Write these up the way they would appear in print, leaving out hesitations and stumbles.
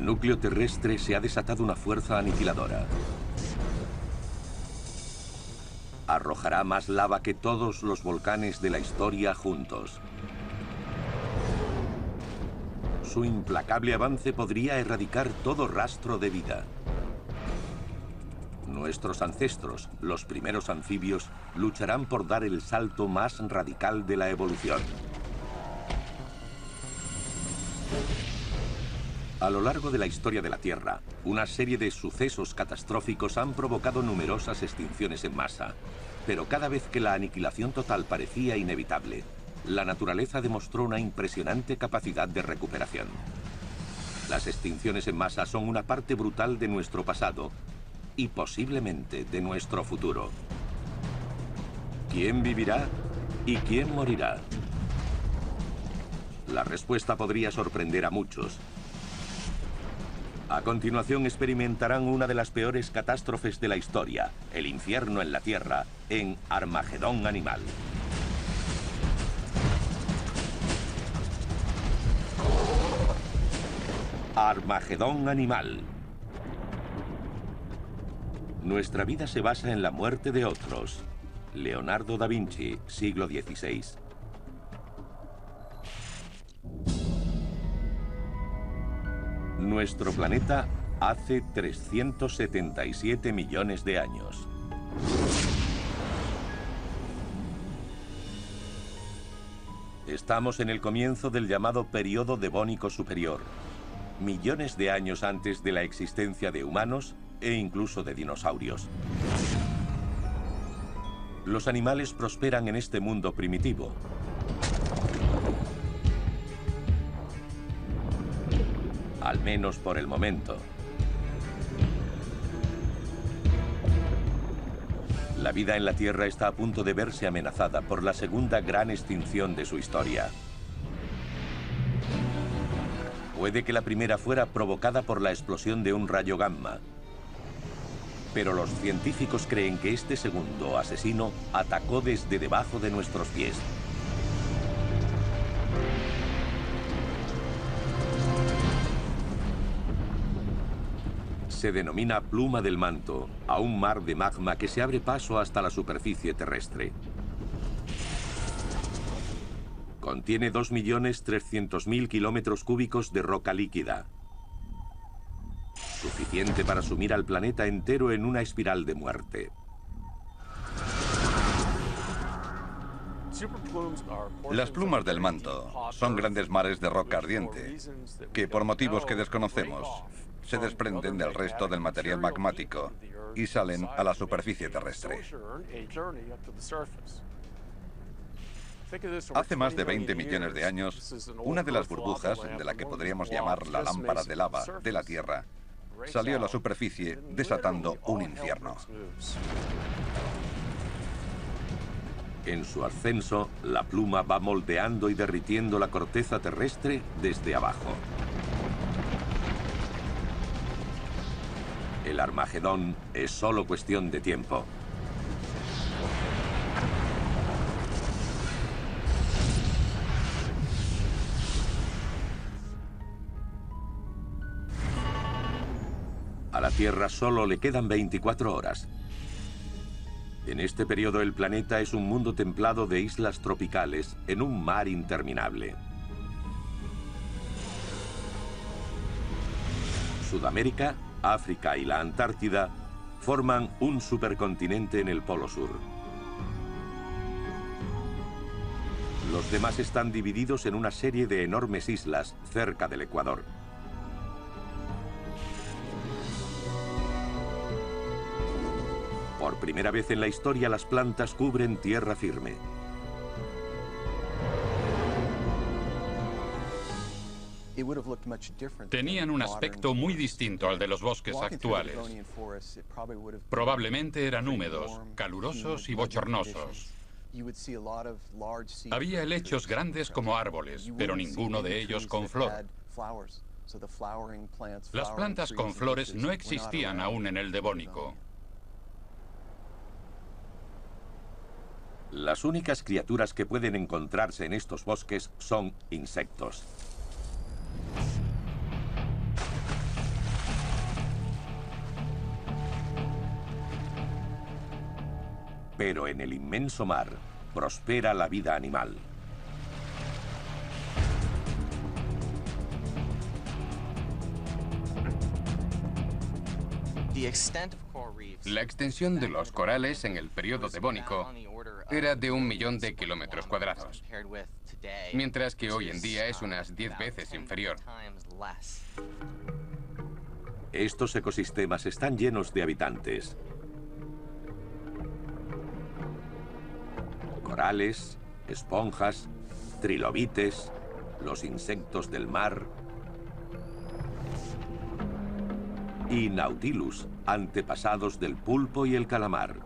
el núcleo terrestre se ha desatado una fuerza aniquiladora. Arrojará más lava que todos los volcanes de la historia juntos. Su implacable avance podría erradicar todo rastro de vida. Nuestros ancestros, los primeros anfibios, lucharán por dar el salto más radical de la evolución. A lo largo de la historia de la Tierra, una serie de sucesos catastróficos han provocado numerosas extinciones en masa. Pero cada vez que la aniquilación total parecía inevitable, la naturaleza demostró una impresionante capacidad de recuperación. Las extinciones en masa son una parte brutal de nuestro pasado y posiblemente de nuestro futuro. ¿Quién vivirá y quién morirá? La respuesta podría sorprender a muchos. A continuación experimentarán una de las peores catástrofes de la historia, el infierno en la Tierra, en Armagedón Animal. Armagedón Animal. Nuestra vida se basa en la muerte de otros. Leonardo da Vinci, siglo XVI. Nuestro planeta hace 377 millones de años. Estamos en el comienzo del llamado Período Devónico Superior, millones de años antes de la existencia de humanos e incluso de dinosaurios. Los animales prosperan en este mundo primitivo. Al menos por el momento. La vida en la Tierra está a punto de verse amenazada por la segunda gran extinción de su historia. Puede que la primera fuera provocada por la explosión de un rayo gamma. Pero los científicos creen que este segundo asesino atacó desde debajo de nuestros pies. Se denomina pluma del manto a un mar de magma que se abre paso hasta la superficie terrestre. Contiene 2.300.000 kilómetros cúbicos de roca líquida, suficiente para sumir al planeta entero en una espiral de muerte. Las plumas del manto son grandes mares de roca ardiente que, por motivos que desconocemos, se desprenden del resto del material magmático y salen a la superficie terrestre. Hace más de 20 millones de años, una de las burbujas, de la que podríamos llamar la lámpara de lava de la Tierra, salió a la superficie desatando un infierno. En su ascenso, la pluma va moldeando y derritiendo la corteza terrestre desde abajo. El Armagedón es solo cuestión de tiempo. A la Tierra solo le quedan 24 horas. En este periodo el planeta es un mundo templado de islas tropicales en un mar interminable. Sudamérica, África y la Antártida forman un supercontinente en el Polo Sur. Los demás están divididos en una serie de enormes islas cerca del Ecuador. Por primera vez en la historia, las plantas cubren tierra firme. Tenían un aspecto muy distinto al de los bosques actuales. Probablemente eran húmedos, calurosos y bochornosos. Había helechos grandes como árboles, pero ninguno de ellos con flor. Las plantas con flores no existían aún en el Devónico. Las únicas criaturas que pueden encontrarse en estos bosques son insectos. Pero en el inmenso mar prospera la vida animal. La extensión de los corales en el periodo devónico era de 1 millón de kilómetros cuadrados, mientras que hoy en día es unas 10 veces inferior. Estos ecosistemas están llenos de habitantes. Corales, esponjas, trilobites, los insectos del mar y nautilus, antepasados del pulpo y el calamar.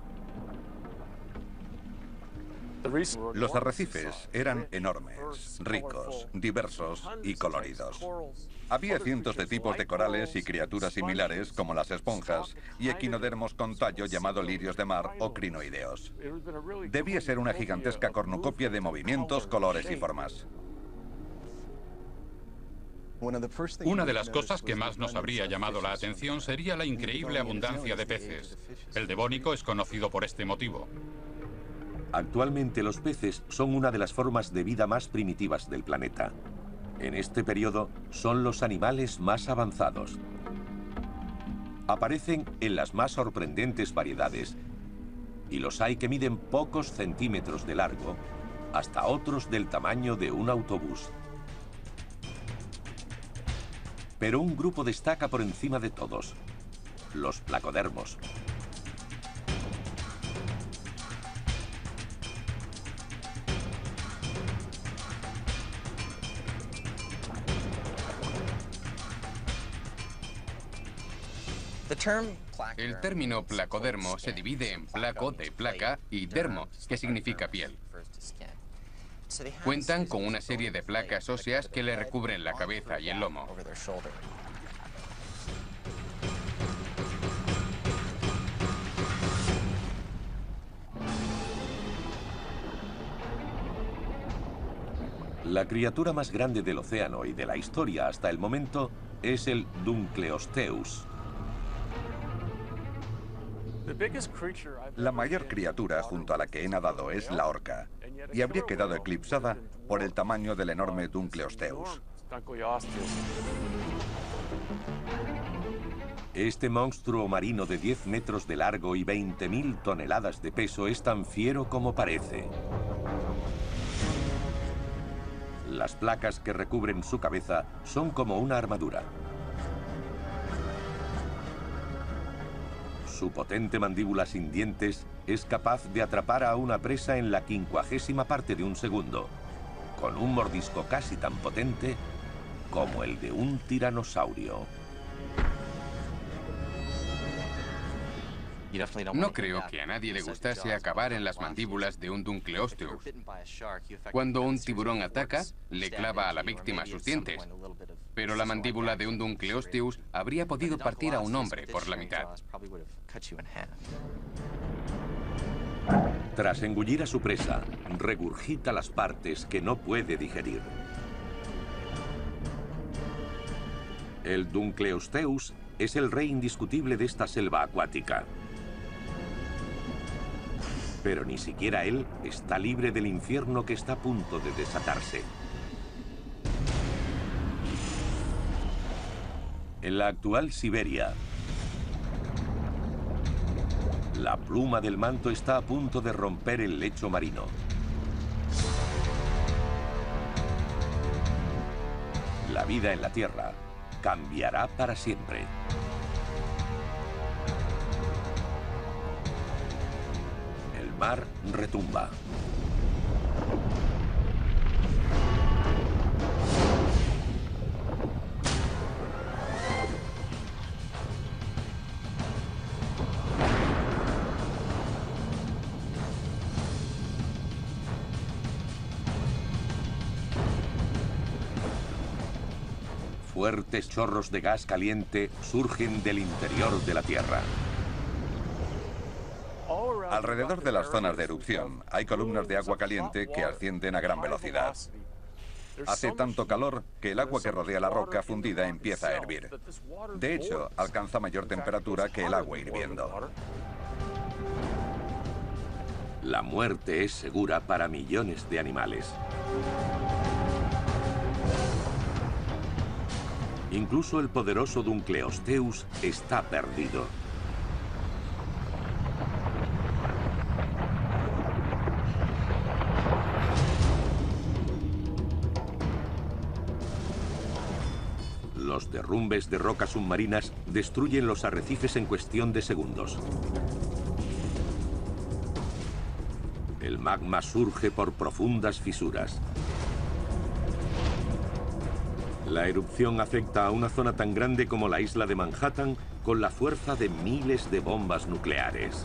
Los arrecifes eran enormes, ricos, diversos y coloridos. Había cientos de tipos de corales y criaturas similares como las esponjas y equinodermos con tallo llamado lirios de mar o crinoideos. Debía ser una gigantesca cornucopia de movimientos, colores y formas. Una de las cosas que más nos habría llamado la atención sería la increíble abundancia de peces. El Devónico es conocido por este motivo. Actualmente los peces son una de las formas de vida más primitivas del planeta. En este periodo son los animales más avanzados. Aparecen en las más sorprendentes variedades y los hay que miden pocos centímetros de largo hasta otros del tamaño de un autobús. Pero un grupo destaca por encima de todos: los placodermos. El término placodermo se divide en placo, de placa, y dermo, que significa piel. Cuentan con una serie de placas óseas que le recubren la cabeza y el lomo. La criatura más grande del océano y de la historia hasta el momento es el Dunkleosteus. La mayor criatura junto a la que he nadado es la orca, y habría quedado eclipsada por el tamaño del enorme Dunkleosteus. Este monstruo marino de 10 metros de largo y 20.000 toneladas de peso es tan fiero como parece. Las placas que recubren su cabeza son como una armadura. Su potente mandíbula sin dientes es capaz de atrapar a una presa en la 50ª parte de un segundo, con un mordisco casi tan potente como el de un tiranosaurio. No creo que a nadie le gustase acabar en las mandíbulas de un Dunkleosteus. Cuando un tiburón ataca, le clava a la víctima sus dientes. Pero la mandíbula de un Dunkleosteus habría podido partir a un hombre por la mitad. Tras engullir a su presa, regurgita las partes que no puede digerir. El Dunkleosteus es el rey indiscutible de esta selva acuática. Pero ni siquiera él está libre del infierno que está a punto de desatarse. En la actual Siberia, la pluma del manto está a punto de romper el lecho marino. La vida en la Tierra cambiará para siempre. El mar retumba. Fuertes chorros de gas caliente surgen del interior de la Tierra. Alrededor de las zonas de erupción hay columnas de agua caliente que ascienden a gran velocidad. Hace tanto calor que el agua que rodea la roca fundida empieza a hervir. De hecho, alcanza mayor temperatura que el agua hirviendo. La muerte es segura para millones de animales. Incluso el poderoso Dunkleosteus está perdido. Los derrumbes de rocas submarinas destruyen los arrecifes en cuestión de segundos. El magma surge por profundas fisuras. La erupción afecta a una zona tan grande como la isla de Manhattan con la fuerza de miles de bombas nucleares.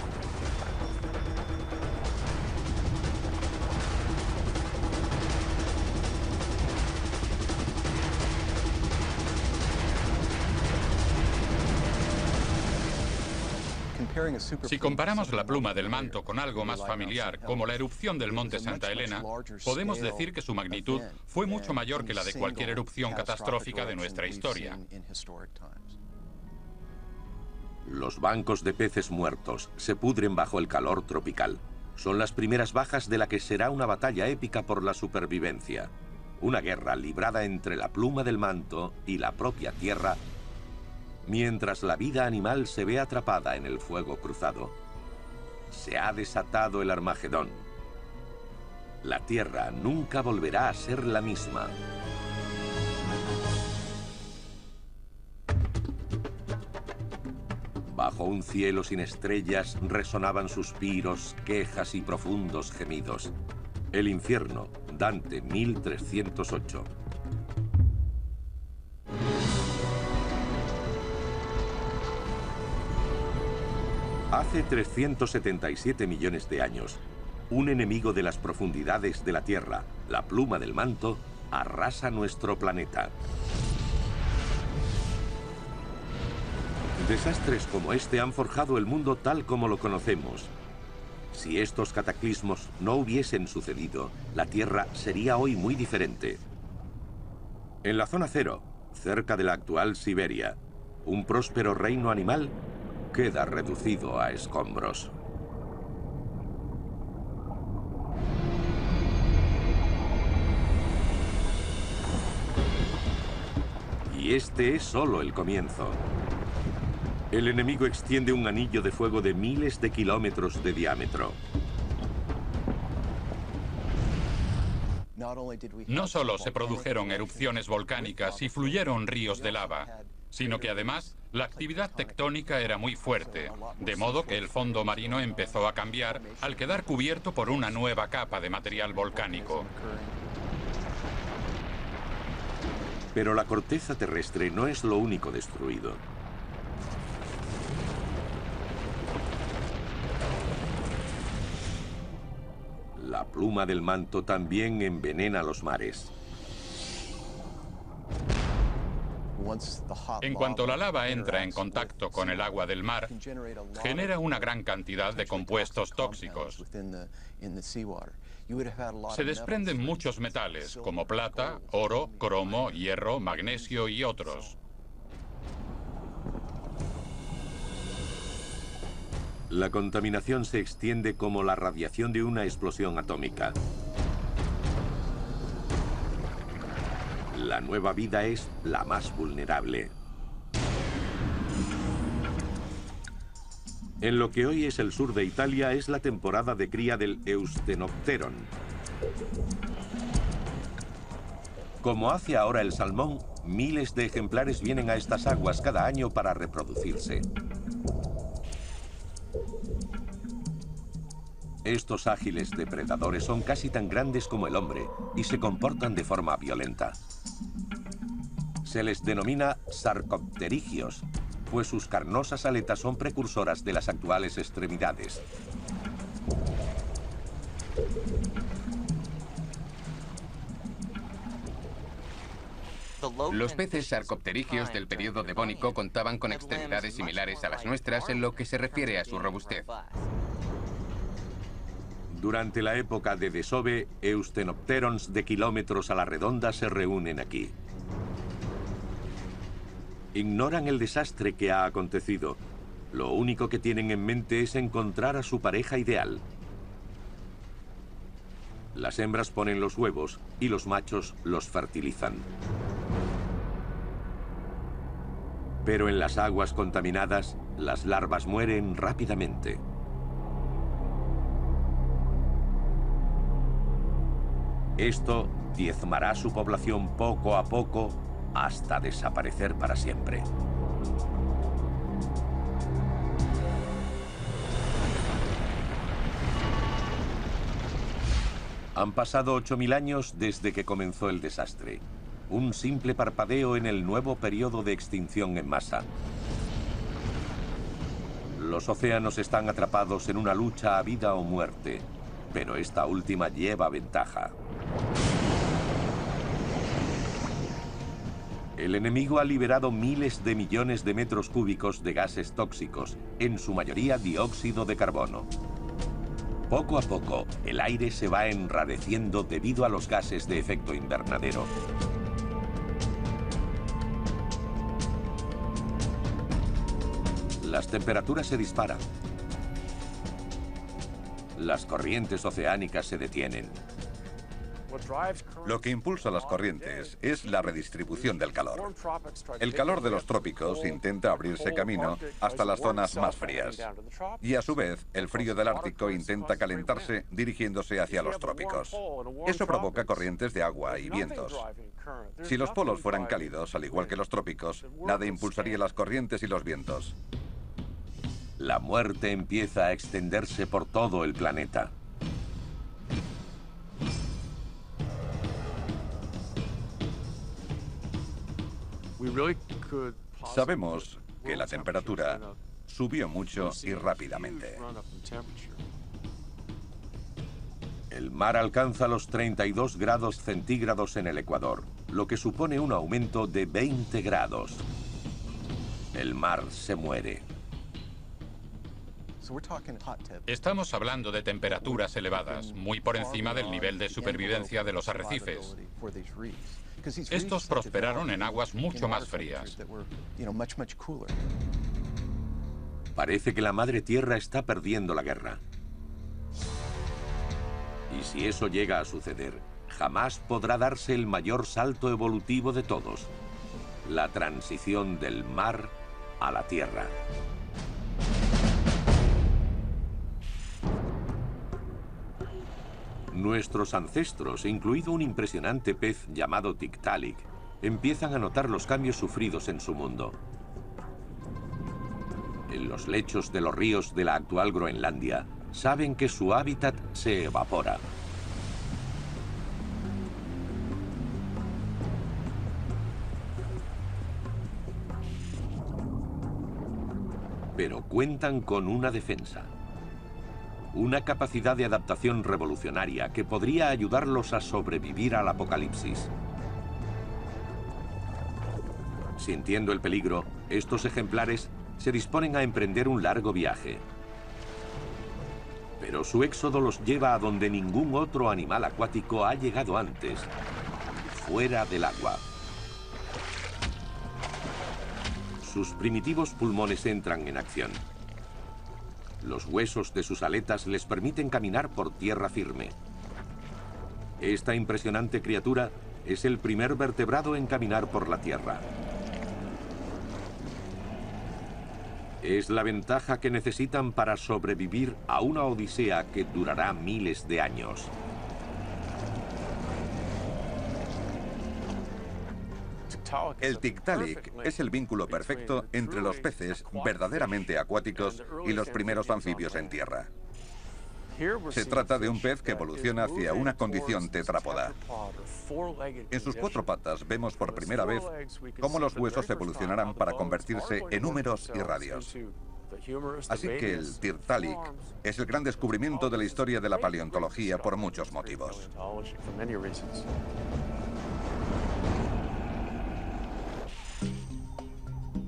Si comparamos la pluma del manto con algo más familiar, como la erupción del monte Santa Elena, podemos decir que su magnitud fue mucho mayor que la de cualquier erupción catastrófica de nuestra historia. Los bancos de peces muertos se pudren bajo el calor tropical. Son las primeras bajas de la que será una batalla épica por la supervivencia. Una guerra librada entre la pluma del manto y la propia Tierra, mientras la vida animal se ve atrapada en el fuego cruzado. Se ha desatado el Armagedón. La Tierra nunca volverá a ser la misma. Bajo un cielo sin estrellas resonaban suspiros, quejas y profundos gemidos. El infierno, Dante 1308. Hace 377 millones de años, un enemigo de las profundidades de la Tierra, la pluma del manto, arrasa nuestro planeta. Desastres como este han forjado el mundo tal como lo conocemos. Si estos cataclismos no hubiesen sucedido, la Tierra sería hoy muy diferente. En la zona cero, cerca de la actual Siberia, un próspero reino animal queda reducido a escombros. Y este es solo el comienzo. El enemigo extiende un anillo de fuego de miles de kilómetros de diámetro. No solo se produjeron erupciones volcánicas y fluyeron ríos de lava, sino que además la actividad tectónica era muy fuerte, de modo que el fondo marino empezó a cambiar al quedar cubierto por una nueva capa de material volcánico. Pero la corteza terrestre no es lo único destruido. La pluma del manto también envenena los mares. En cuanto la lava entra en contacto con el agua del mar, genera una gran cantidad de compuestos tóxicos. Se desprenden muchos metales, como plata, oro, cromo, hierro, magnesio y otros. La contaminación se extiende como la radiación de una explosión atómica. La nueva vida es la más vulnerable. En lo que hoy es el sur de Italia es la temporada de cría del Eusthenopteron. Como hace ahora el salmón, miles de ejemplares vienen a estas aguas cada año para reproducirse. Estos ágiles depredadores son casi tan grandes como el hombre y se comportan de forma violenta. Se les denomina sarcopterigios, pues sus carnosas aletas son precursoras de las actuales extremidades. Los peces sarcopterigios del período devónico contaban con extremidades similares a las nuestras en lo que se refiere a su robustez. Durante la época de desove, Eusthenopterons de kilómetros a la redonda se reúnen aquí. Ignoran el desastre que ha acontecido. Lo único que tienen en mente es encontrar a su pareja ideal. Las hembras ponen los huevos y los machos los fertilizan. Pero en las aguas contaminadas, las larvas mueren rápidamente. Esto diezmará su población poco a poco hasta desaparecer para siempre. Han pasado 8000 años desde que comenzó el desastre. Un simple parpadeo en el nuevo periodo de extinción en masa. Los océanos están atrapados en una lucha a vida o muerte, pero esta última lleva ventaja. El enemigo ha liberado miles de millones de metros cúbicos de gases tóxicos, en su mayoría dióxido de carbono. Poco a poco, el aire se va enrareciendo debido a los gases de efecto invernadero. Las temperaturas se disparan. Las corrientes oceánicas se detienen. Lo que impulsa las corrientes es la redistribución del calor. El calor de los trópicos intenta abrirse camino hasta las zonas más frías. Y a su vez, el frío del Ártico intenta calentarse dirigiéndose hacia los trópicos. Eso provoca corrientes de agua y vientos. Si los polos fueran cálidos, al igual que los trópicos, nada impulsaría las corrientes y los vientos. La muerte empieza a extenderse por todo el planeta. Sabemos que la temperatura subió mucho y rápidamente. El mar alcanza los 32 grados centígrados en el Ecuador, lo que supone un aumento de 20 grados. El mar se muere. Estamos hablando de temperaturas elevadas, muy por encima del nivel de supervivencia de los arrecifes. Estos prosperaron en aguas mucho más frías. Parece que la madre tierra está perdiendo la guerra. Y si eso llega a suceder, jamás podrá darse el mayor salto evolutivo de todos: la transición del mar a la tierra. Nuestros ancestros, incluido un impresionante pez llamado Tiktaalik, empiezan a notar los cambios sufridos en su mundo. En los lechos de los ríos de la actual Groenlandia, saben que su hábitat se evapora. Pero cuentan con una defensa. Una capacidad de adaptación revolucionaria que podría ayudarlos a sobrevivir al apocalipsis. Sintiendo el peligro, estos ejemplares se disponen a emprender un largo viaje. Pero su éxodo los lleva a donde ningún otro animal acuático ha llegado antes: fuera del agua. Sus primitivos pulmones entran en acción. Los huesos de sus aletas les permiten caminar por tierra firme. Esta impresionante criatura es el primer vertebrado en caminar por la tierra. Es la ventaja que necesitan para sobrevivir a una odisea que durará miles de años. El Tiktaalik es el vínculo perfecto entre los peces verdaderamente acuáticos y los primeros anfibios en tierra. Se trata de un pez que evoluciona hacia una condición tetrápoda. En sus 4 patas vemos por primera vez cómo los huesos evolucionarán para convertirse en húmeros y radios. Así que el Tiktaalik es el gran descubrimiento de la historia de la paleontología por muchos motivos.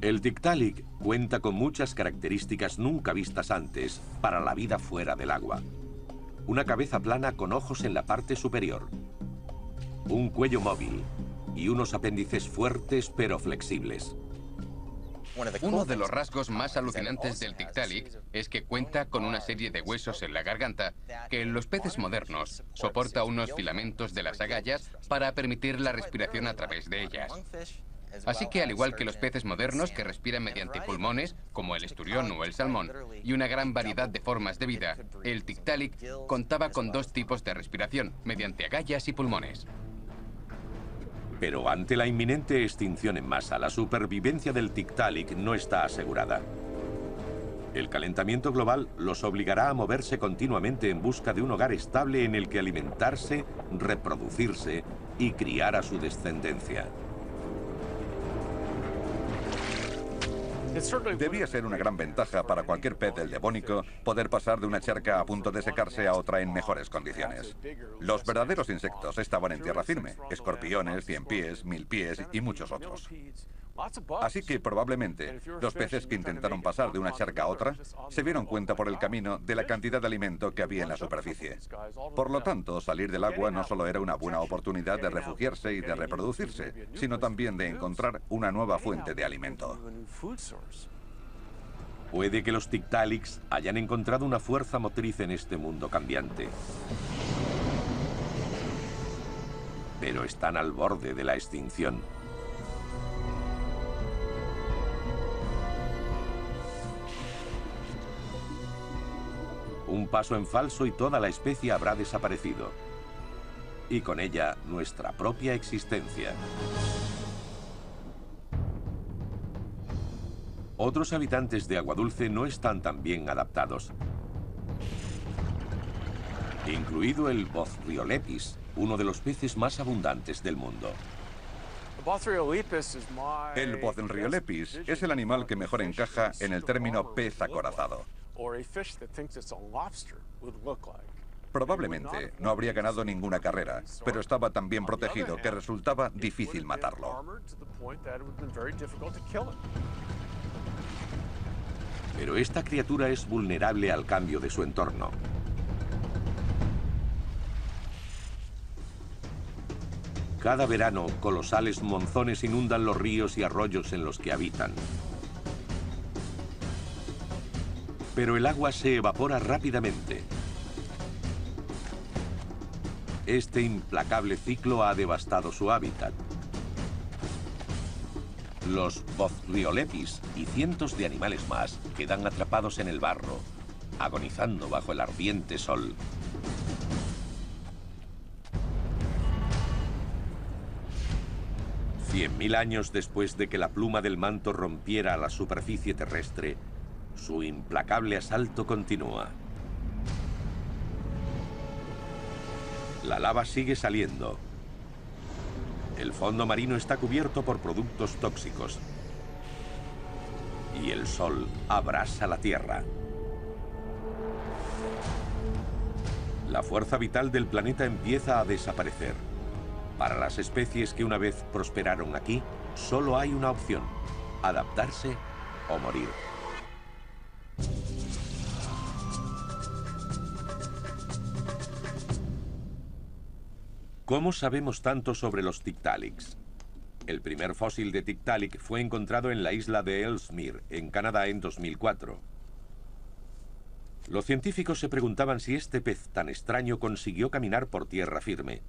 El Tiktaalik cuenta con muchas características nunca vistas antes para la vida fuera del agua. Una cabeza plana con ojos en la parte superior, un cuello móvil y unos apéndices fuertes pero flexibles. Uno de los rasgos más alucinantes del Tiktaalik es que cuenta con una serie de huesos en la garganta que en los peces modernos soporta unos filamentos de las agallas para permitir la respiración a través de ellas. Así que al igual que los peces modernos que respiran mediante pulmones, como el esturión o el salmón, y una gran variedad de formas de vida, el Tiktaalik contaba con dos tipos de respiración, mediante agallas y pulmones. Pero ante la inminente extinción en masa, la supervivencia del Tiktaalik no está asegurada. El calentamiento global los obligará a moverse continuamente en busca de un hogar estable en el que alimentarse, reproducirse y criar a su descendencia. Debía ser una gran ventaja para cualquier pez del Devónico poder pasar de una charca a punto de secarse a otra en mejores condiciones. Los verdaderos insectos estaban en tierra firme: escorpiones, ciempiés, milpiés y muchos otros. Así que probablemente los peces que intentaron pasar de una charca a otra se dieron cuenta por el camino de la cantidad de alimento que había en la superficie. Por lo tanto, salir del agua no solo era una buena oportunidad de refugiarse y de reproducirse, sino también de encontrar una nueva fuente de alimento. Puede que los Tiktaaliks hayan encontrado una fuerza motriz en este mundo cambiante. Pero están al borde de la extinción. Un paso en falso y toda la especie habrá desaparecido. Y con ella, nuestra propia existencia. Otros habitantes de Agua Dulce no están tan bien adaptados. Incluido el Bothriolepis, uno de los peces más abundantes del mundo. El Bothriolepis es el animal que mejor encaja en el término pez acorazado. Probablemente no habría ganado ninguna carrera, pero estaba tan bien protegido que resultaba difícil matarlo. Pero esta criatura es vulnerable al cambio de su entorno. Cada verano, colosales monzones inundan los ríos y arroyos en los que habitan. Pero el agua se evapora rápidamente. Este implacable ciclo ha devastado su hábitat. Los Bothriolepis y cientos de animales más quedan atrapados en el barro, agonizando bajo el ardiente sol. $100.000 años después de que la pluma del manto rompiera la superficie terrestre, su implacable asalto continúa. La lava sigue saliendo. El fondo marino está cubierto por productos tóxicos. Y el sol abrasa la tierra. La fuerza vital del planeta empieza a desaparecer. Para las especies que una vez prosperaron aquí, solo hay una opción: adaptarse o morir. ¿Cómo sabemos tanto sobre los Tiktaaliks? El primer fósil de Tiktaalik fue encontrado en la isla de Ellesmere, en Canadá, en 2004. Los científicos se preguntaban si este pez tan extraño consiguió caminar por tierra firme.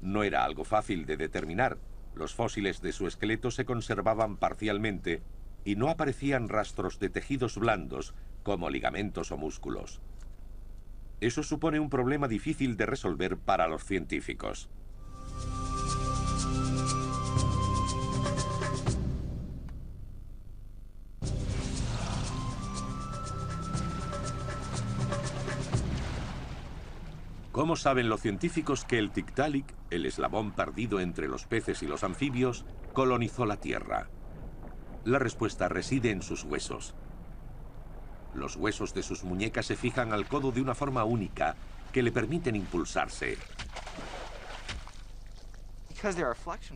No era algo fácil de determinar. Los fósiles de su esqueleto se conservaban parcialmente y no aparecían rastros de tejidos blandos, como ligamentos o músculos. Eso supone un problema difícil de resolver para los científicos. ¿Cómo saben los científicos que el Tiktaalik, el eslabón perdido entre los peces y los anfibios, colonizó la Tierra? La respuesta reside en sus huesos. Los huesos de sus muñecas se fijan al codo de una forma única que le permiten impulsarse.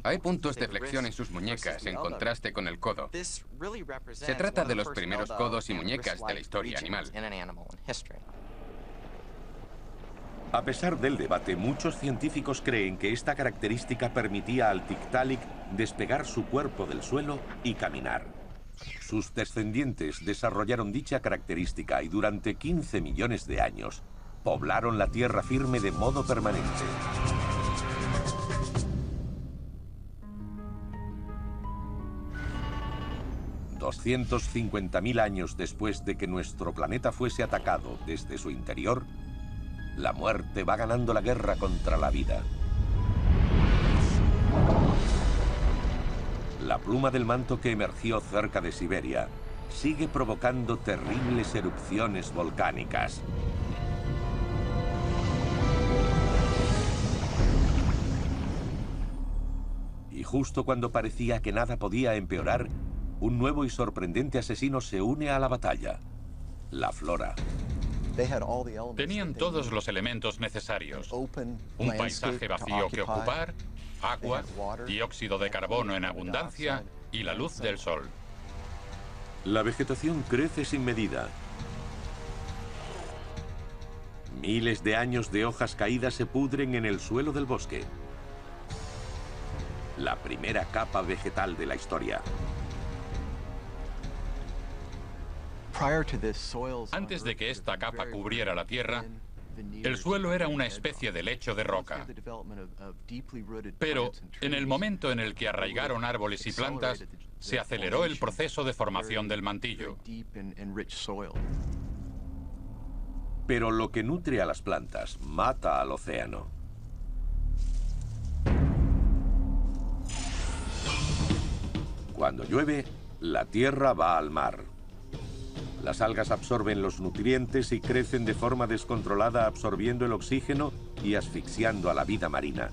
Hay puntos de flexión en sus muñecas, en contraste con el codo. Se trata de los primeros codos y muñecas de la historia animal. A pesar del debate, muchos científicos creen que esta característica permitía al Tiktaalik despegar su cuerpo del suelo y caminar. Sus descendientes desarrollaron dicha característica y durante 15 millones de años poblaron la tierra firme de modo permanente. $250.000 años después de que nuestro planeta fuese atacado desde su interior, la muerte va ganando la guerra contra la vida. La pluma del manto que emergió cerca de Siberia sigue provocando terribles erupciones volcánicas. Y justo cuando parecía que nada podía empeorar, un nuevo y sorprendente asesino se une a la batalla: la flora. Tenían todos los elementos necesarios: un paisaje vacío que ocupar, agua, dióxido de carbono en abundancia y la luz del sol. La vegetación crece sin medida. Miles de años de hojas caídas se pudren en el suelo del bosque. La primera capa vegetal de la historia. Antes de que esta capa cubriera la tierra, el suelo era una especie de lecho de roca. Pero en el momento en el que arraigaron árboles y plantas, se aceleró el proceso de formación del mantillo. Pero lo que nutre a las plantas mata al océano. Cuando llueve, la tierra va al mar. Las algas absorben los nutrientes y crecen de forma descontrolada, absorbiendo el oxígeno y asfixiando a la vida marina.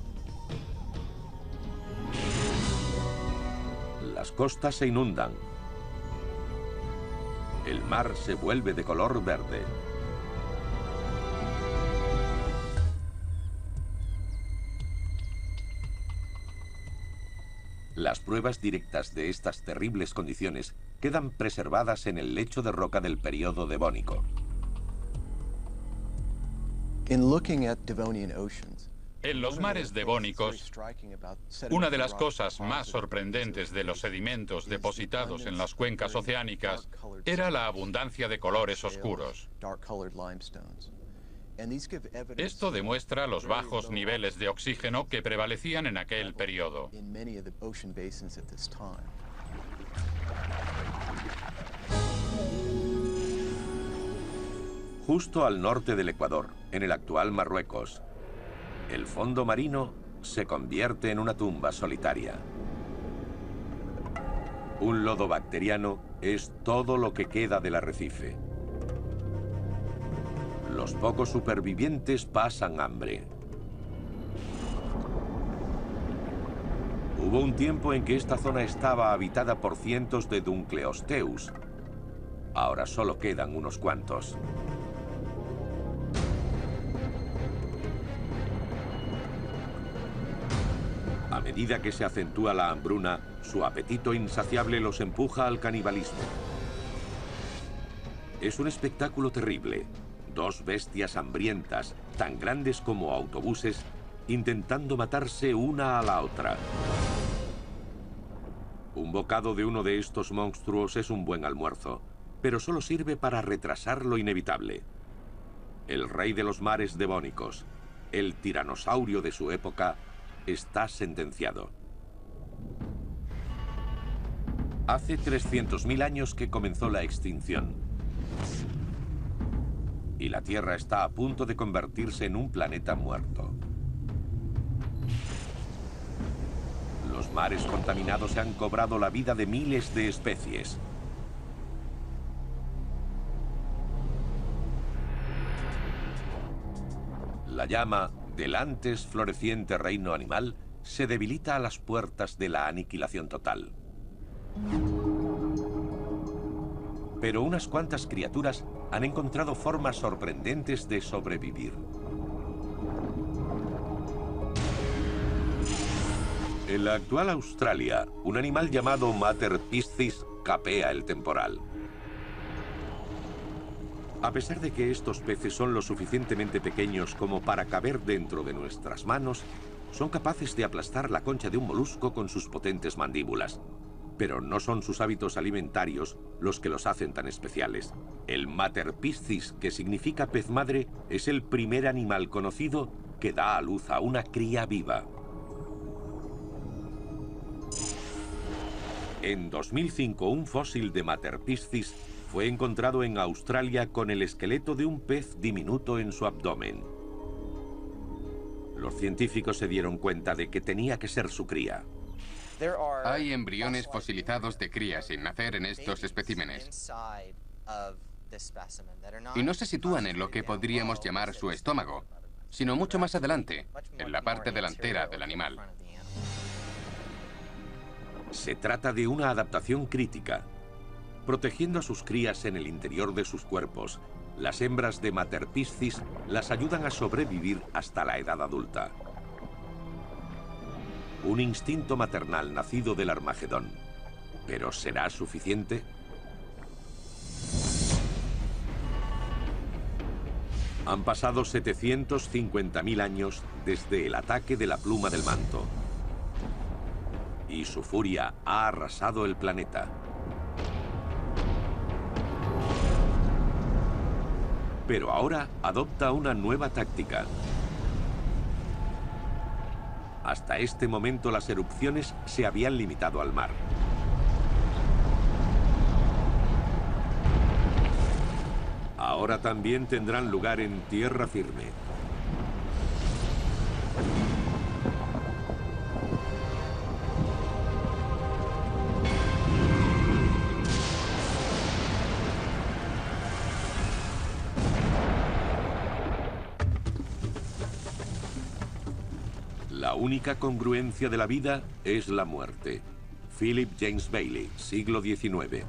Las costas se inundan. El mar se vuelve de color verde. Las pruebas directas de estas terribles condiciones quedan preservadas en el lecho de roca del período devónico. En los mares devónicos, una de las cosas más sorprendentes de los sedimentos depositados en las cuencas oceánicas era la abundancia de colores oscuros. Esto demuestra los bajos niveles de oxígeno que prevalecían en aquel periodo. Justo al norte del Ecuador, en el actual Marruecos, el fondo marino se convierte en una tumba solitaria. Un lodo bacteriano es todo lo que queda del arrecife. Los pocos supervivientes pasan hambre. Hubo un tiempo en que esta zona estaba habitada por cientos de Dunkleosteus. Ahora solo quedan unos cuantos. A medida que se acentúa la hambruna, su apetito insaciable los empuja al canibalismo. Es un espectáculo terrible. Dos bestias hambrientas, tan grandes como autobuses, intentando matarse una a la otra. Un bocado de uno de estos monstruos es un buen almuerzo, pero solo sirve para retrasar lo inevitable. El rey de los mares devónicos, el tiranosaurio de su época, está sentenciado. Hace 300.000 años que comenzó la extinción. Y la Tierra está a punto de convertirse en un planeta muerto. Los mares contaminados se han cobrado la vida de miles de especies. La llama del antes floreciente reino animal se debilita a las puertas de la aniquilación total. Pero unas cuantas criaturas han encontrado formas sorprendentes de sobrevivir. En la actual Australia, un animal llamado Mater piscis capea el temporal. A pesar de que estos peces son lo suficientemente pequeños como para caber dentro de nuestras manos, son capaces de aplastar la concha de un molusco con sus potentes mandíbulas. Pero no son sus hábitos alimentarios los que los hacen tan especiales. El Materpiscis, que significa pez madre, es el primer animal conocido que da a luz a una cría viva. En 2005, un fósil de Materpiscis fue encontrado en Australia con el esqueleto de un pez diminuto en su abdomen. Los científicos se dieron cuenta de que tenía que ser su cría. Hay embriones fosilizados de crías sin nacer en estos especímenes. Y no se sitúan en lo que podríamos llamar su estómago, sino mucho más adelante, en la parte delantera del animal. Se trata de una adaptación crítica. Protegiendo a sus crías en el interior de sus cuerpos, las hembras de Materpiscis las ayudan a sobrevivir hasta la edad adulta. Un instinto maternal nacido del Armagedón. ¿Pero será suficiente? Han pasado 750.000 años desde el ataque de la pluma del manto. Y su furia ha arrasado el planeta. Pero ahora adopta una nueva táctica. Hasta este momento las erupciones se habían limitado al mar. Ahora también tendrán lugar en tierra firme. La única congruencia de la vida es la muerte. Philip James Bailey, siglo XIX.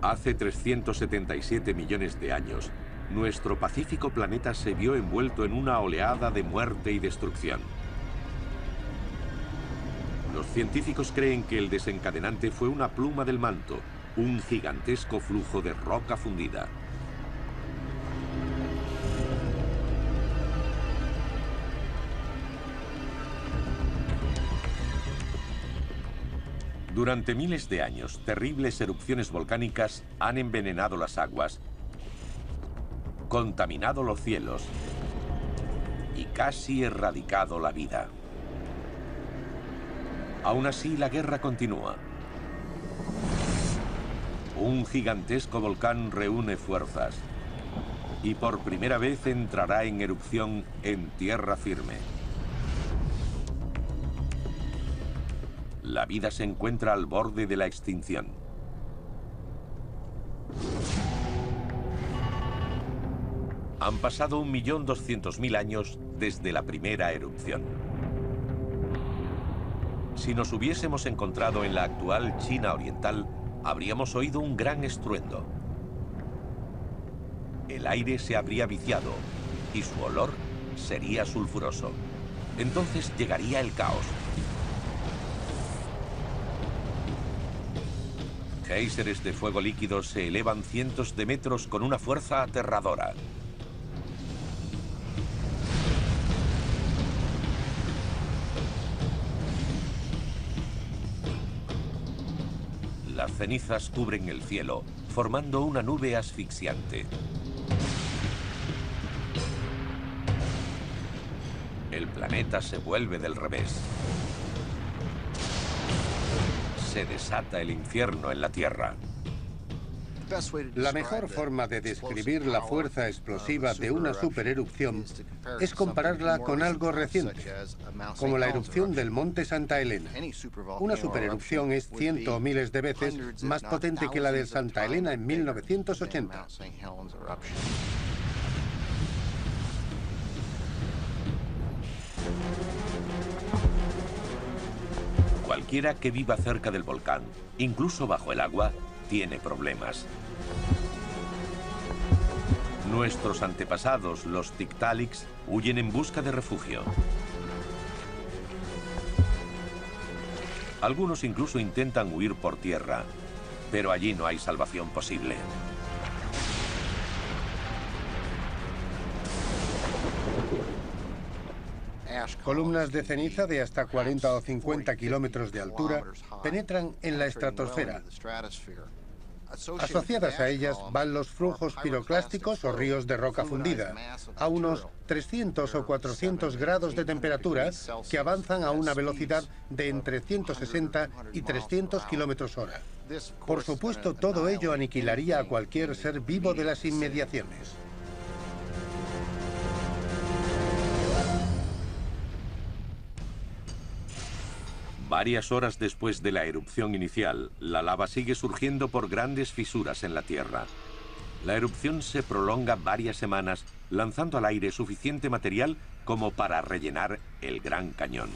Hace 377 millones de años, nuestro pacífico planeta se vio envuelto en una oleada de muerte y destrucción. Los científicos creen que el desencadenante fue una pluma del manto, un gigantesco flujo de roca fundida. Durante miles de años, terribles erupciones volcánicas han envenenado las aguas, contaminado los cielos y casi erradicado la vida. Aún así, la guerra continúa. Un gigantesco volcán reúne fuerzas y por primera vez entrará en erupción en tierra firme. La vida se encuentra al borde de la extinción. Han pasado 1.200.000 años desde la primera erupción. Si nos hubiésemos encontrado en la actual China oriental, habríamos oído un gran estruendo. El aire se habría viciado y su olor sería sulfuroso. Entonces llegaría el caos. Géiseres de fuego líquido se elevan cientos de metros con una fuerza aterradora. Las cenizas cubren el cielo, formando una nube asfixiante. El planeta se vuelve del revés. Se desata el infierno en la Tierra. La mejor forma de describir la fuerza explosiva de una supererupción es compararla con algo reciente, como la erupción del monte Santa Elena. Una supererupción es cientos o miles de veces más potente que la de Santa Elena en 1980. Cualquiera que viva cerca del volcán, incluso bajo el agua, tiene problemas. Nuestros antepasados, los Tiktaaliks, huyen en busca de refugio. Algunos incluso intentan huir por tierra, pero allí no hay salvación posible. Columnas de ceniza de hasta 40 o 50 kilómetros de altura penetran en la estratosfera. Asociadas a ellas van los flujos piroclásticos o ríos de roca fundida, a unos 300 o 400 grados de temperatura, que avanzan a una velocidad de entre 160 y 300 kilómetros hora. Por supuesto, todo ello aniquilaría a cualquier ser vivo de las inmediaciones. Varias horas después de la erupción inicial, la lava sigue surgiendo por grandes fisuras en la Tierra. La erupción se prolonga varias semanas, lanzando al aire suficiente material como para rellenar el Gran Cañón.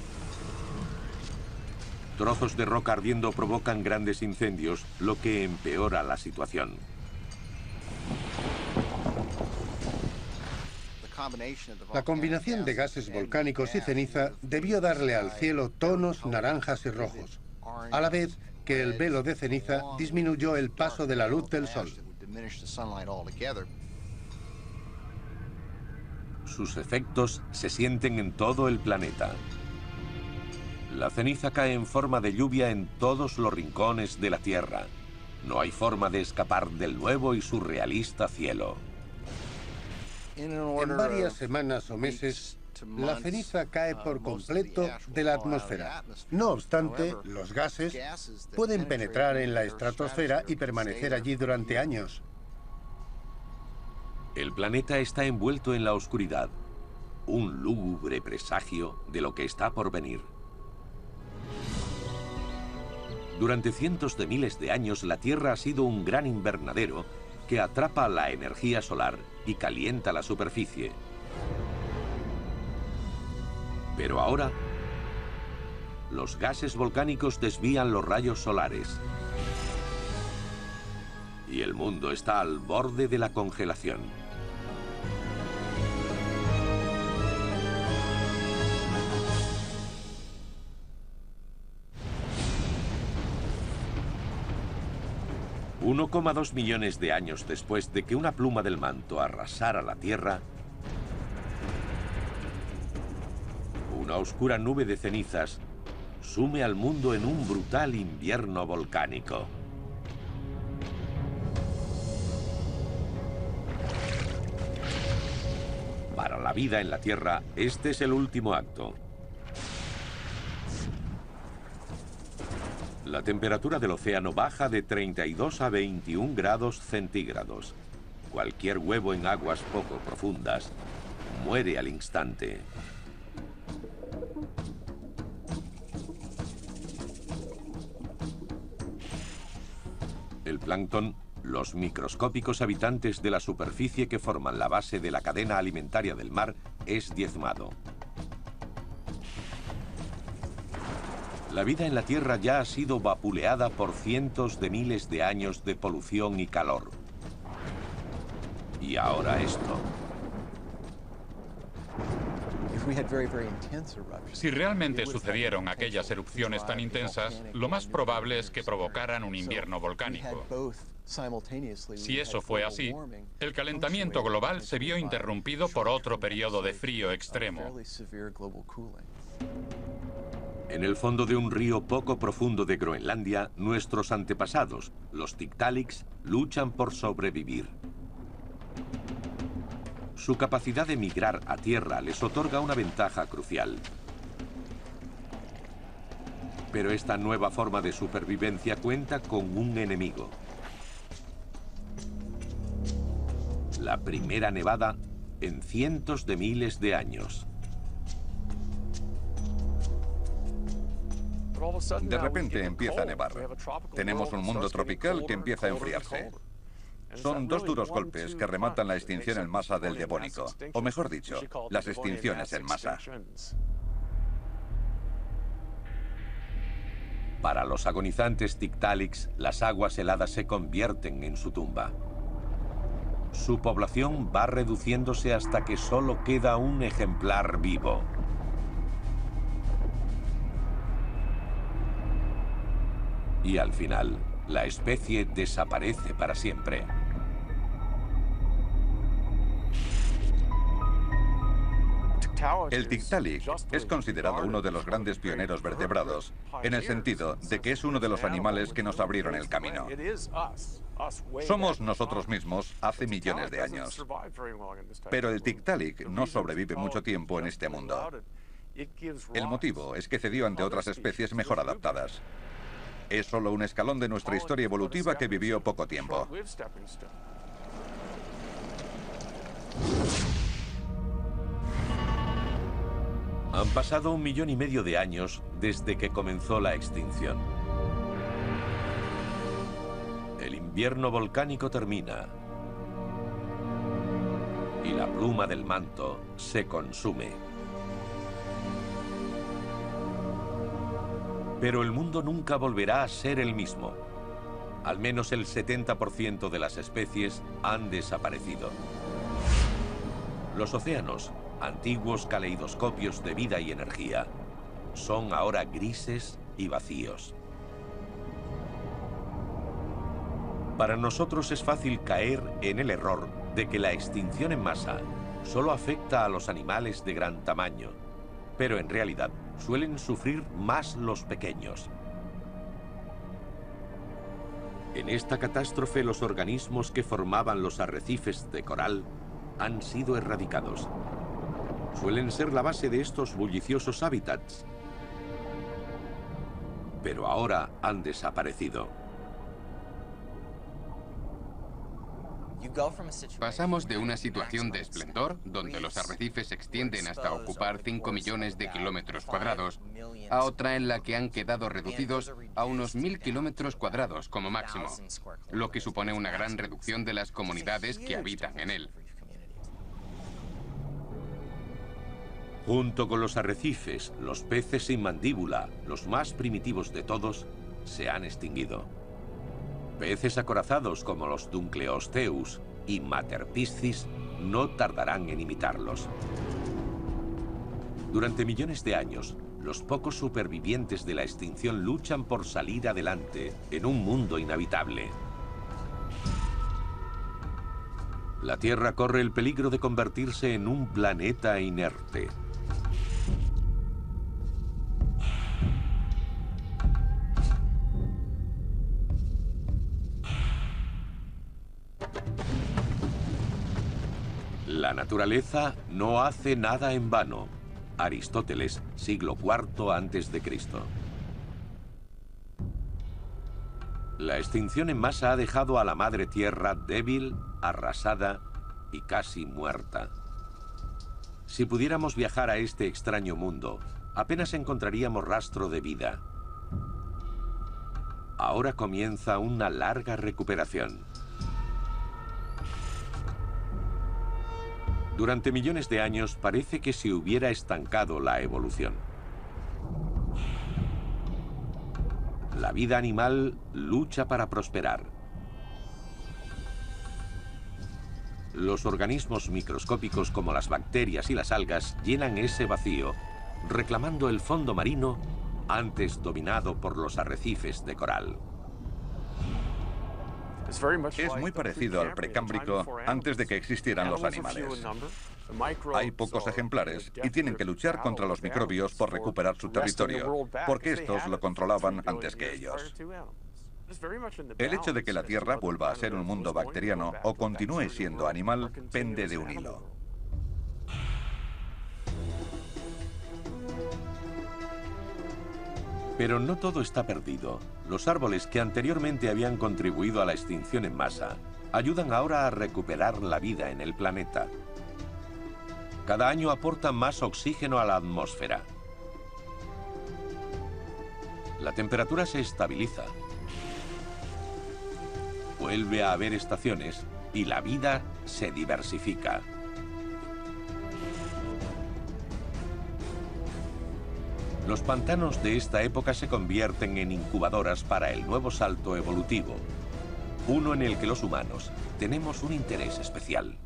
Trozos de roca ardiendo provocan grandes incendios, lo que empeora la situación. La combinación de gases volcánicos y ceniza debió darle al cielo tonos naranjas y rojos, a la vez que el velo de ceniza disminuyó el paso de la luz del sol. Sus efectos se sienten en todo el planeta. La ceniza cae en forma de lluvia en todos los rincones de la Tierra. No hay forma de escapar del nuevo y surrealista cielo. En varias semanas o meses, la ceniza cae por completo de la atmósfera. No obstante, los gases pueden penetrar en la estratosfera y permanecer allí durante años. El planeta está envuelto en la oscuridad, un lúgubre presagio de lo que está por venir. Durante cientos de miles de años, la Tierra ha sido un gran invernadero que atrapa la energía solar y calienta la superficie. Pero ahora, los gases volcánicos desvían los rayos solares y el mundo está al borde de la congelación. $1,2 millones de años después de que una pluma del manto arrasara la Tierra, una oscura nube de cenizas sume al mundo en un brutal invierno volcánico. Para la vida en la Tierra, este es el último acto. La temperatura del océano baja de 32 a 21 grados centígrados. Cualquier huevo en aguas poco profundas muere al instante. El plancton, los microscópicos habitantes de la superficie que forman la base de la cadena alimentaria del mar, es diezmado. La vida en la Tierra ya ha sido vapuleada por cientos de miles de años de polución y calor. Y ahora esto. Si realmente sucedieron aquellas erupciones tan intensas, lo más probable es que provocaran un invierno volcánico. Si eso fue así, el calentamiento global se vio interrumpido por otro periodo de frío extremo. En el fondo de un río poco profundo de Groenlandia, nuestros antepasados, los Tiktaaliks, luchan por sobrevivir. Su capacidad de migrar a tierra les otorga una ventaja crucial. Pero esta nueva forma de supervivencia cuenta con un enemigo. La primera nevada en cientos de miles de años. De repente empieza a nevar. Tenemos un mundo tropical que empieza a enfriarse. Son dos duros golpes que rematan la extinción en masa del Devónico, o mejor dicho, las extinciones en masa. Para los agonizantes Tiktaaliks, las aguas heladas se convierten en su tumba. Su población va reduciéndose hasta que solo queda un ejemplar vivo. Y al final, la especie desaparece para siempre. El Tiktaalik es considerado uno de los grandes pioneros vertebrados, en el sentido de que es uno de los animales que nos abrieron el camino. Somos nosotros mismos hace millones de años. Pero el Tiktaalik no sobrevive mucho tiempo en este mundo. El motivo es que cedió ante otras especies mejor adaptadas. Es solo un escalón de nuestra historia evolutiva que vivió poco tiempo. Han pasado 1,5 millones de años desde que comenzó la extinción. El invierno volcánico termina y la pluma del manto se consume. Pero el mundo nunca volverá a ser el mismo. Al menos el 70% de las especies han desaparecido. Los océanos, antiguos caleidoscopios de vida y energía, son ahora grises y vacíos. Para nosotros es fácil caer en el error de que la extinción en masa solo afecta a los animales de gran tamaño, pero en realidad suelen sufrir más los pequeños. En esta catástrofe, los organismos que formaban los arrecifes de coral han sido erradicados. Suelen ser la base de estos bulliciosos hábitats, pero ahora han desaparecido. Pasamos de una situación de esplendor, donde los arrecifes se extienden hasta ocupar 5 millones de kilómetros cuadrados, a otra en la que han quedado reducidos a unos 1.000 kilómetros cuadrados como máximo, lo que supone una gran reducción de las comunidades que habitan en él. Junto con los arrecifes, los peces sin mandíbula, los más primitivos de todos, se han extinguido. Peces acorazados como los Dunkleosteus y Materpiscis no tardarán en imitarlos. Durante millones de años, los pocos supervivientes de la extinción luchan por salir adelante en un mundo inhabitable. La Tierra corre el peligro de convertirse en un planeta inerte. La naturaleza no hace nada en vano. Aristóteles, siglo IV a.C. La extinción en masa ha dejado a la madre tierra débil, arrasada y casi muerta. Si pudiéramos viajar a este extraño mundo, apenas encontraríamos rastro de vida. Ahora comienza una larga recuperación. Durante millones de años parece que se hubiera estancado la evolución. La vida animal lucha para prosperar. Los organismos microscópicos como las bacterias y las algas llenan ese vacío, reclamando el fondo marino antes dominado por los arrecifes de coral. Es muy parecido al precámbrico antes de que existieran los animales. Hay pocos ejemplares y tienen que luchar contra los microbios por recuperar su territorio, porque estos lo controlaban antes que ellos. El hecho de que la Tierra vuelva a ser un mundo bacteriano o continúe siendo animal pende de un hilo. Pero no todo está perdido. Los árboles que anteriormente habían contribuido a la extinción en masa ayudan ahora a recuperar la vida en el planeta. Cada año aportan más oxígeno a la atmósfera. La temperatura se estabiliza. Vuelve a haber estaciones y la vida se diversifica. Los pantanos de esta época se convierten en incubadoras para el nuevo salto evolutivo, uno en el que los humanos tenemos un interés especial.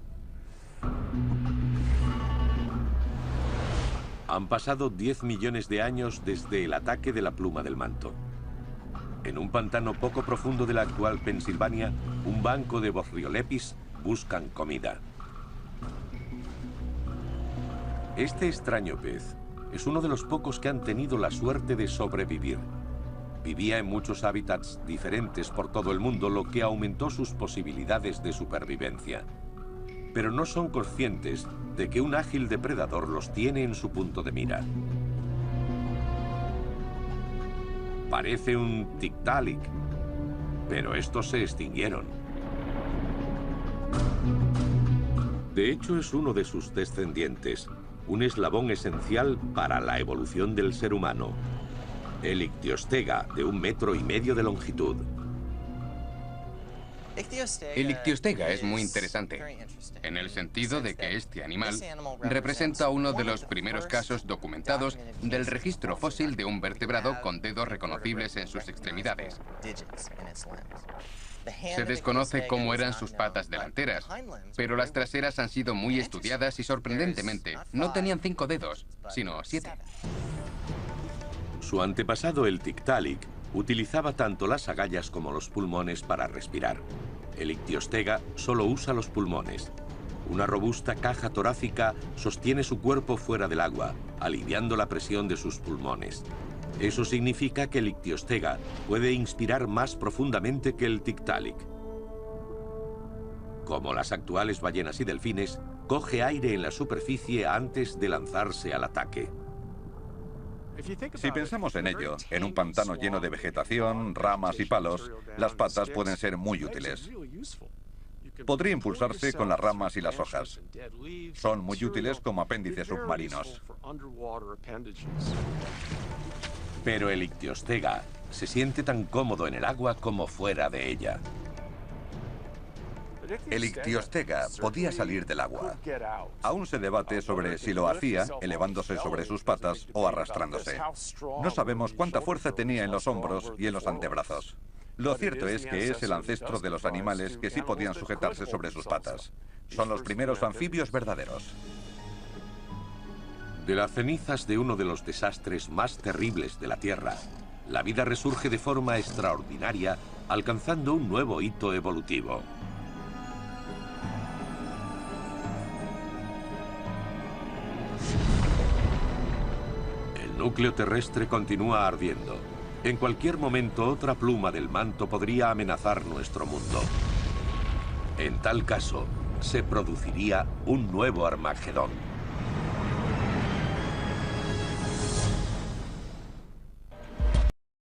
Han pasado 10 millones de años desde el ataque de la pluma del manto. En un pantano poco profundo de la actual Pensilvania, un banco de Boreolepis buscan comida. Este extraño pez es uno de los pocos que han tenido la suerte de sobrevivir. Vivía en muchos hábitats diferentes por todo el mundo, lo que aumentó sus posibilidades de supervivencia. Pero no son conscientes de que un ágil depredador los tiene en su punto de mira. Parece un Tiktaalik, pero estos se extinguieron. De hecho, es uno de sus descendientes, un eslabón esencial para la evolución del ser humano. El Ictiostega, de 1,5 metros de longitud. El Ictiostega es muy interesante, en el sentido de que este animal representa uno de los primeros casos documentados del registro fósil de un vertebrado con dedos reconocibles en sus extremidades. Se desconoce cómo eran sus patas delanteras, pero las traseras han sido muy estudiadas y sorprendentemente no tenían 5 dedos, sino 7. Su antepasado, el Tiktaalik, utilizaba tanto las agallas como los pulmones para respirar. El Ictiostega solo usa los pulmones. Una robusta caja torácica sostiene su cuerpo fuera del agua, aliviando la presión de sus pulmones. Eso significa que el Ictiostega puede inspirar más profundamente que el Tiktaalik. Como las actuales ballenas y delfines, coge aire en la superficie antes de lanzarse al ataque. Si pensamos en ello, en un pantano lleno de vegetación, ramas y palos, las patas pueden ser muy útiles. Podría impulsarse con las ramas y las hojas. Son muy útiles como apéndices submarinos. Pero el Ictiostega se siente tan cómodo en el agua como fuera de ella. El Ictiostega podía salir del agua. Aún se debate sobre si lo hacía elevándose sobre sus patas o arrastrándose. No sabemos cuánta fuerza tenía en los hombros y en los antebrazos. Lo cierto es que es el ancestro de los animales que sí podían sujetarse sobre sus patas. Son los primeros anfibios verdaderos. De las cenizas de uno de los desastres más terribles de la Tierra, la vida resurge de forma extraordinaria, alcanzando un nuevo hito evolutivo. El núcleo terrestre continúa ardiendo. En cualquier momento, otra pluma del manto podría amenazar nuestro mundo. En tal caso, se produciría un nuevo Armagedón.